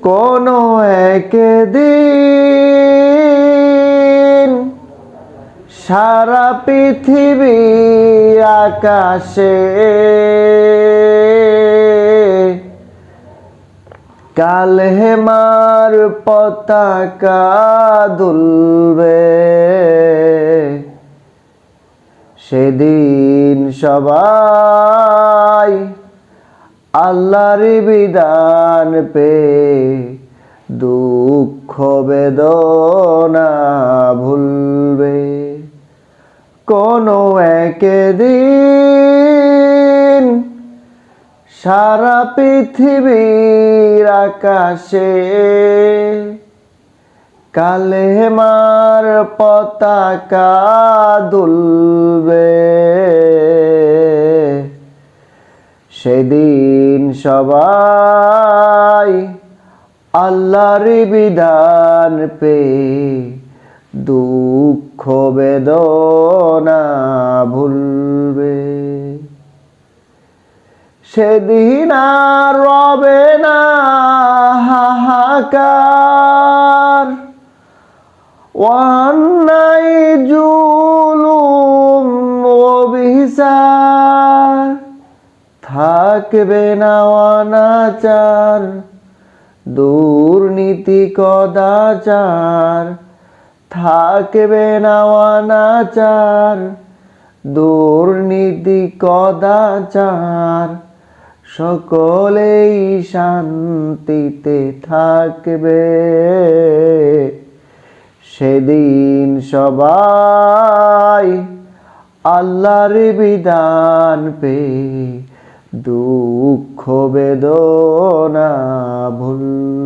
কোনো একদিন সারা পৃথিবীর আকাশে কালেমার পতাকা দুলবে। সেদিন সবাই আল্লাহর বিধান পেয়ে দুঃখ বেদনা ভুলবে। কোনো একদিন সারা পৃথিবীর আকাশে কালেমার পতাকা দুলবে। সেদিন সবাই আল্লাহর বিধান পেয়ে দুঃখ বেদনা ভুলবে। সেদিন আর রবে না হাহাকার, অন্যায় জুলুম অবিচার, থাকবে না অনাচার দুর্নীতি কদাচার, থাকবে না অনাচার দুর্নীতি কদাচার, সকলেই শান্তিতে থাকবে। সেদিন সবাই আল্লাহর বিধান পেয়ে দুঃখ বেদনা ভুলবে।